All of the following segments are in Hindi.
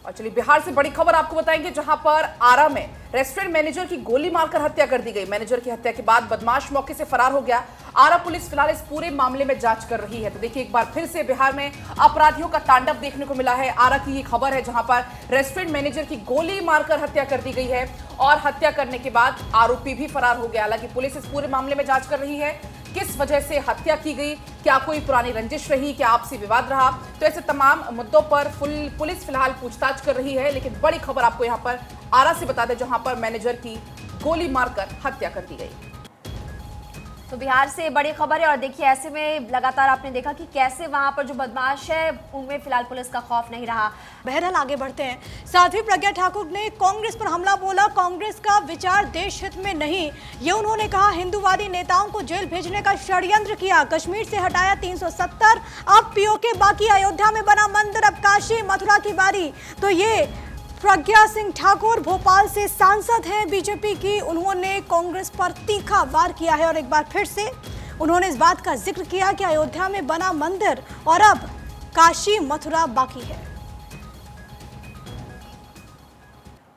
और चलिए बिहार से बड़ी खबर आपको बताएंगे, जहां पर आरा में रेस्टोरेंट मैनेजर की गोली मारकर हत्या कर दी गई। मैनेजर की हत्या के बाद बदमाश मौके से फरार हो गया। आरा पुलिस फिलहाल इस पूरे मामले में जांच कर रही है। तो देखिए, एक बार फिर से बिहार में अपराधियों का तांडव देखने को मिला है। आरा की ये खबर है, जहां पर रेस्टोरेंट मैनेजर की गोली मारकर हत्या कर दी गई है और हत्या करने के बाद आरोपी भी फरार हो गया। हालांकि पुलिस इस पूरे मामले में जांच कर रही है, किस वजह से हत्या की गई, क्या कोई पुरानी रंजिश रही, क्या आपसी विवाद रहा, तो ऐसे तमाम मुद्दों पर पुलिस फिलहाल पूछताछ कर रही है। लेकिन बड़ी खबर आपको यहां पर आरा से बता दें, जहां पर मैनेजर की गोली मारकर हत्या कर दी गई। तो बिहार से बड़ी खबर है और देखिए, ऐसे में लगातार आपने देखा कि कैसे वहां पर जो बदमाश है उनमें फिलहाल पुलिस का खौफ नहीं रहा। बहरहाल आगे बढ़ते हैं। साध्वी प्रज्ञा ठाकुर ने कांग्रेस पर हमला बोला, कांग्रेस का विचार देश हित में नहीं, ये उन्होंने कहा। हिंदूवादी नेताओं को जेल भेजने का षड्यंत्र किया, कश्मीर से हटाया 370, अब पीओके बाकी, अयोध्या में बना मंदिर, अब काशी मथुरा की बारी। तो ये प्रज्ञा सिंह ठाकुर भोपाल से सांसद हैं बीजेपी की, उन्होंने कांग्रेस पर तीखा वार किया है और एक बार फिर से उन्होंने इस बात का जिक्र किया कि अयोध्या में बना मंदिर और अब काशी मथुरा बाकी है।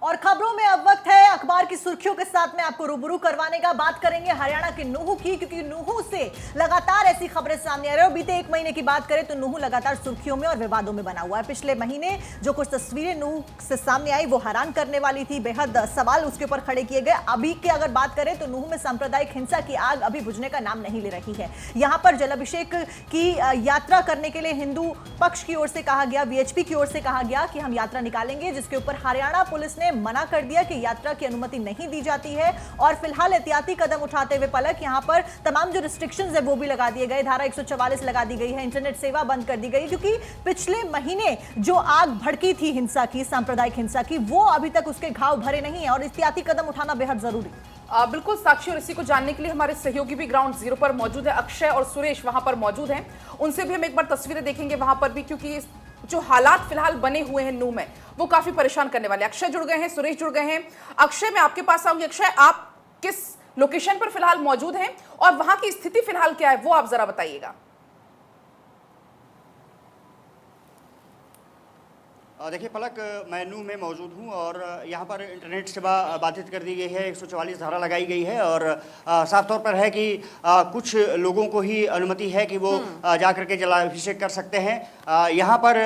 और खबरों में अब वक्त है अखबार की सुर्खियों के साथ में आपको रूबरू करवाने का। बात करेंगे हरियाणा के नूहू की, क्योंकि नूहू से लगातार ऐसी खबरें सामने आ रही है। और बीते एक महीने की बात करें तो नूहू लगातार सुर्खियों में और विवादों में बना हुआ है। पिछले महीने जो कुछ तस्वीरें नूहू से सामने आई वो हैरान करने वाली थी, बेहद सवाल उसके ऊपर खड़े किए गए। अभी के अगर बात करें तो नूहू में सांप्रदायिक हिंसा की आग अभी बुझने का नाम नहीं ले रही है। यहां पर जलाभिषेक की यात्रा करने के लिए हिंदू पक्ष की ओर से कहा गया, वीएचपी की ओर से कहा गया कि हम यात्रा निकालेंगे, जिसके ऊपर हरियाणा पुलिस ने मना कर दिया कि यात्रा की अनुमति नहीं दी जाती है। और फिलहाल एहतियाती कदम उठाते हुए पलक यहां पर तमाम जो रिस्ट्रिक्शंस है वो भी लगा दिए गए। धारा 144 लगा दी गई है, इंटरनेट सेवा बंद कर दी गई, क्योंकि पिछले महीने जो आग भड़की थी हिंसा की, सांप्रदायिक हिंसा की, वो अभी तक उसके घाव भरे नहीं है और एहतियाती कदम उठाना बेहद जरूरी। बिल्कुल साक्षी, और इसी को जानने के लिए हमारे सहयोगी भी ग्राउंड जीरो पर मौजूद है। अक्षय और सुरेश वहां पर मौजूद हैं, उनसे भी हम एक बार तस्वीरें देखेंगे वहां पर भी, क्योंकि जो हालात फिलहाल बने हुए हैं नूह में वो काफी परेशान करने वाले। अक्षय जुड़ गए हैं, सुरेश जुड़ गए हैं। अक्षय, मैं आपके पास आऊंगी। अक्षय, आप किस लोकेशन पर फिलहाल मौजूद हैं और वहां की स्थिति फिलहाल क्या है वो आप जरा बताइएगा। देखिए पलक, मैं नूह में मौजूद हूँ और यहाँ पर इंटरनेट सेवा बाधित कर दी गई है, 144 धारा लगाई गई है और साफ तौर पर है कि कुछ लोगों को ही अनुमति है कि वो जा करके जलाभिषेक कर सकते हैं। यहाँ पर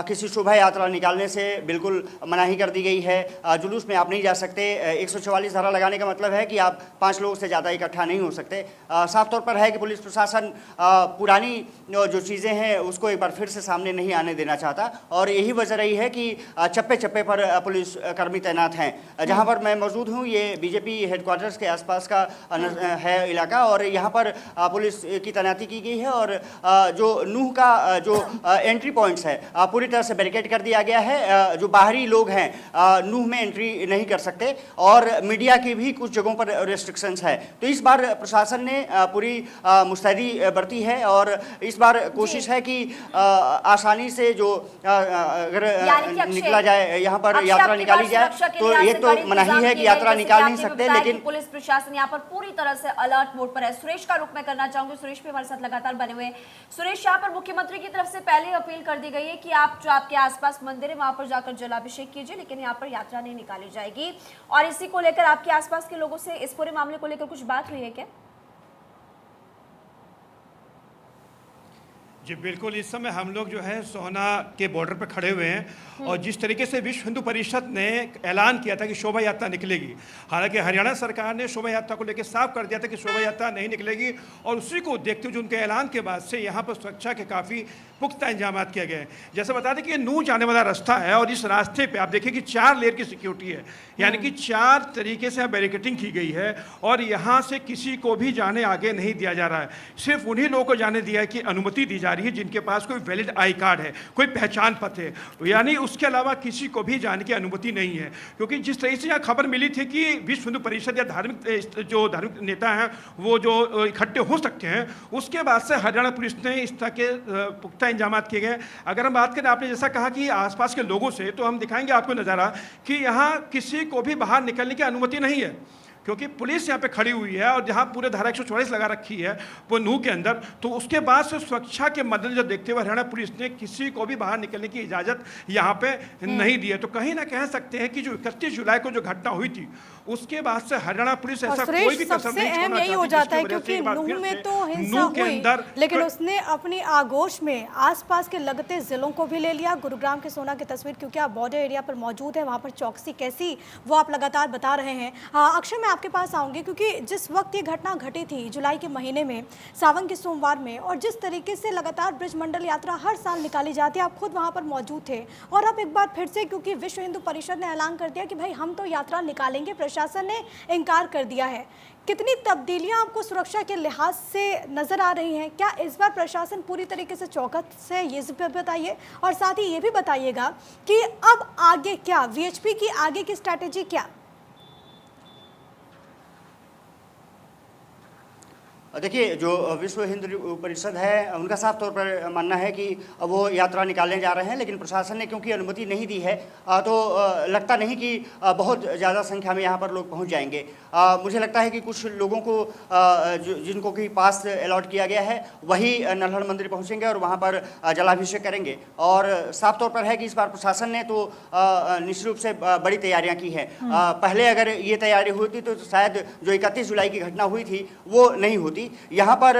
किसी शोभा यात्रा निकालने से बिल्कुल मनाही कर दी गई है। जुलूस में आप नहीं जा सकते। 144 धारा लगाने का मतलब है कि आप 5 लोगों से ज़्यादा इकट्ठा नहीं हो सकते। साफ तौर पर है कि पुलिस प्रशासन पुरानी जो चीज़ें हैं उसको एक बार फिर से सामने नहीं आने देना चाहता और यही वजह है कि चप्पे चप्पे पर पुलिस कर्मी तैनात हैं। जहां पर मैं मौजूद हूं ये बीजेपी हेडक्वार्टर्स के आसपास का है इलाका और यहां पर पुलिस की तैनाती की गई है और जो नूह का जो एंट्री पॉइंट्स है पूरी तरह से बैरिकेड कर दिया गया है। जो बाहरी लोग हैं नूह में एंट्री नहीं कर सकते और मीडिया की भी कुछ जगहों पर रेस्ट्रिक्शंस है। तो इस बार प्रशासन ने पूरी मुस्तैदी बरती है और इस बार कोशिश है कि आसानी से जो अगर निकला जाए, यहाँ पर यात्रा निकाली जाए, तो ये तो मनाही है कि यात्रा निकाल नहीं सकते, लेकिन पुलिस प्रशासन यहाँ पर पूरी तरह से अलर्ट मोड पर है। सुरेश का रुख मैं करना चाहूंगी, सुरेश भी हमारे साथ लगातार बने हुए हैं। सुरेश, यहाँ पर मुख्यमंत्री की तरफ से पहले अपील कर दी गई है कि आप जो आपके आसपास मंदिर है वहां पर जाकर जलाभिषेक कीजिए, लेकिन यहाँ पर यात्रा नहीं निकाली जाएगी। और इसी को लेकर आपके आसपास के लोगों से इस पूरे मामले को लेकर कुछ बात हुई है क्या? जी बिल्कुल, इस समय हम लोग जो है सोहना के बॉर्डर पर खड़े हुए हैं और जिस तरीके से विश्व हिंदू परिषद ने ऐलान किया था कि शोभा यात्रा निकलेगी, हालांकि हरियाणा सरकार ने शोभा यात्रा को लेकर साफ कर दिया था कि शोभा यात्रा नहीं निकलेगी और उसी को देखते हुए उनके ऐलान के बाद से यहाँ पर सुरक्षा के काफ़ी पुख्ता इंतजाम किए गए। जैसे बता दें कि ये नूह जाने वाला रास्ता है और इस रास्ते पे आप देखिए कि 4 लेयर की सिक्योरिटी है, यानी कि 4 तरीके से बैरिकेटिंग की गई है और यहाँ से किसी को भी जाने आगे नहीं दिया जा रहा है। सिर्फ उन्हीं लोगों को जाने दिया है कि अनुमति दी जा रही है जिनके पास कोई वैलिड आई कार्ड है, कोई पहचान पत्र है, यानी उसके अलावा किसी को भी जाने की अनुमति नहीं है। क्योंकि जिस तरीके से यहाँ खबर मिली थी कि विश्व हिंदू परिषद या धार्मिक नेता हैं वो जो इकट्ठे हो सकते हैं, उसके बाद से हरियाणा पुलिस ने इस तरह के पुख्ता इंतजाम किए गए। अगर हम बात करें, आपने जैसा कहा कि आसपास के लोगों से, तो हम दिखाएंगे आपको नज़ारा कि यहाँ किसी को भी बाहर निकलने की अनुमति नहीं है, क्योंकि पुलिस यहाँ पे खड़ी हुई है और जहाँ पूरे धारा 144 लगा रखी है वो नूह के अंदर, तो उसके बाद से सुरक्षा के मद्देनजर देखते हुए हरियाणा पुलिस ने किसी को भी बाहर निकलने की इजाज़त यहाँ पे नहीं दी है। तो कहीं ना कह सकते हैं कि जो 31 जुलाई को जो घटना हुई थी उसके बाद से हरियाणा पुलिस ऐसा कोई भी कसर नहीं छोड़ना अहम यही हो जाता है क्योंकि नूह में तो हिंसा हुई, लेकिन उसने अपनी आगोश में आसपास के लगते जिलों को भी ले लिया। गुरुग्राम के सोना की तस्वीर, क्योंकि आप बॉर्डर एरिया पर मौजूद है, वहाँ पर चौकसी कैसी वो आप लगातार बता रहे हैं। अक्षय, मैं आपके पास आऊँगी क्योंकि जिस वक्त ये घटना घटी थी जुलाई के महीने में, सावन के सोमवार में, और जिस तरीके से लगातार ब्रजमंडल यात्रा हर साल निकाली जाती है, आप खुद वहाँ पर मौजूद थे, और अब एक बार फिर से क्योंकि विश्व हिंदू परिषद ने ऐलान कर दिया कि भाई हम तो यात्रा निकालेंगे, प्रशासन ने इनकार कर दिया है। कितनी तब्दीलियां आपको सुरक्षा के लिहाज से नजर आ रही हैं? क्या इस बार प्रशासन पूरी तरीके से चौकस है, ये भी बताइए, और साथ ही ये भी बताइएगा कि अब आगे क्या, वीएचपी की आगे की स्ट्रैटेजी क्या? देखिए, जो विश्व हिंदू परिषद है उनका साफ तौर पर मानना है कि वो यात्रा निकालने जा रहे हैं, लेकिन प्रशासन ने क्योंकि अनुमति नहीं दी है तो लगता नहीं कि बहुत ज़्यादा संख्या में यहाँ पर लोग पहुँच जाएंगे। मुझे लगता है कि कुछ लोगों को जिनको कि पास अलॉट किया गया है वही नल्हड़ मंदिर पहुँचेंगे और वहाँ पर जलाभिषेक करेंगे। और साफ तौर पर है कि इस बार प्रशासन ने तो निश्चित रूप से बड़ी तैयारियाँ की हैं। पहले अगर ये तैयारी होती तो शायद जो 31 जुलाई की घटना हुई थी वो नहीं होती। यहाँ पर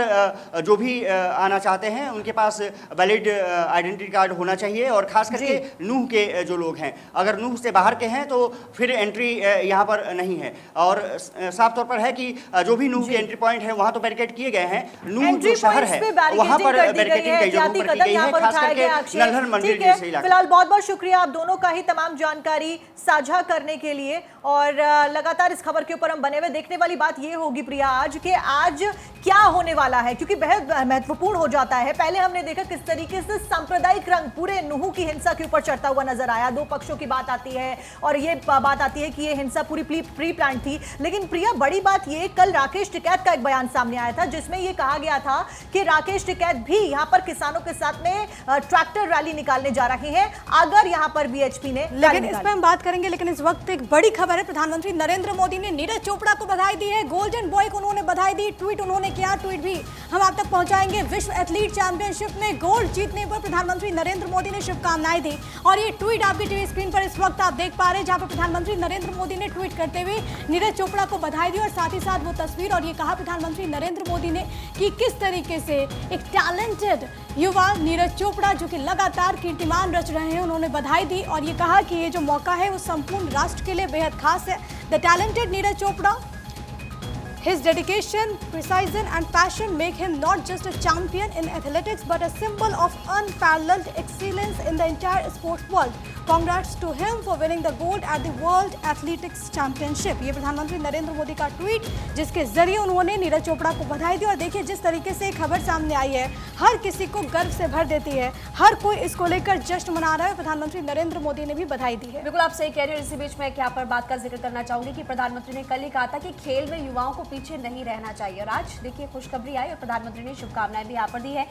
जो भी आना चाहते हैं उनके पास वैलिड आइडेंटिटी कार्ड होना चाहिए, और खास करके नूह के जो लोग हैं, अगर नूह से बाहर के हैं तो फिर एंट्री यहाँ पर नहीं है। और साफ तौर पर है कि जो भी नूह के एंट्री पॉइंट है वहाँ तो बैरिकेड किए गए हैं, नूह जो शहर है वहाँ पर बैरिकेडिंग कई जगहों पर की गई है, खास करके नल्हड़ मंदिर जैसे इलाके। फिलहाल बहुत बहुत शुक्रिया आप दोनों का ही तमाम जानकारी साझा करने के लिए, और लगातार इस खबर के ऊपर हम बने हुए। देखने वाली बात ये होगी प्रिया आज के आज क्या होने वाला है, क्योंकि बेहद महत्वपूर्ण हो जाता है। पहले हमने देखा किस तरीके से सांप्रदायिक रंग पूरे नूह की हिंसा के ऊपर चढ़ता हुआ नजर आया, दो पक्षों की बात आती है और ये बात आती है कि ये हिंसा पूरी प्री प्लान थी। लेकिन प्रिया, बड़ी बात ये, कल राकेश टिकैत का एक बयान सामने आया था जिसमें ये कहा गया था कि राकेश टिकैत भी यहाँ पर किसानों के साथ में ट्रैक्टर रैली निकालने जा रहे हैं अगर यहाँ पर बीएचपी ने। लेकिन इस पर हम बात करेंगे, लेकिन इस वक्त एक बड़ी खबर है। प्रधानमंत्री नरेंद्र मोदी ने नीरज चोपड़ा को बधाई दी है, गोल्डन बॉय को उन्होंने बधाई दी, ट्वीट उन्होंने किया, ट्वीट भी हम आप तक पहुंचाएंगे। विश्व एथलीट चैंपियनशिप में गोल्ड जीतने पर प्रधानमंत्री नरेंद्र मोदी ने शुभकामनाएं दी, और ये ट्वीट आपकी टीवी स्क्रीन पर इस वक्त आप देख पा रहे हैं, जहां पर प्रधानमंत्री नरेंद्र मोदी ने ट्वीट करते हुए नीरज चोपड़ा को बधाई दी और साथ ही साथ वो तस्वीर, और ये कहा प्रधानमंत्री नरेंद्र मोदी ने कि किस तरीके से एक टैलेंटेड युवा नीरज चोपड़ा जो कि लगातार कीर्तिमान रच रहे हैं, उन्होंने बधाई दी और ये कहा कि ये जो मौका है वो संपूर्ण राष्ट्र के लिए बेहद खास है। The talented Neeraj Chopra, his dedication, precision and passion make him not just a champion in athletics but a symbol of unparalleled excellence in the entire sports world. Congrats to him for winning the gold at the World Athletics Championship. ये प्रधानमंत्री नरेंद्र मोदी का ट्वीट, जिसके जरिए उन्होंने नीरज चोपड़ा को बधाई दी। और देखिए जिस तरीके से खबर सामने आई है, हर किसी को गर्व से भर देती है, हर कोई इसको लेकर जश्न मना रहा है। प्रधानमंत्री नरेंद्र मोदी ने भी बधाई दी है। बिल्कुल आप सही कह रहे हो। इसी बीच मैं यहाँ पर बात का जिक्र करना चाहूंगी कि प्रधानमंत्री ने कल ही कहा था कि खेल में युवाओं को पीछे नहीं रहना चाहिए, और आज देखिए खुशखबरी आई और प्रधानमंत्री ने शुभकामनाएं भी यहाँ पर दी है।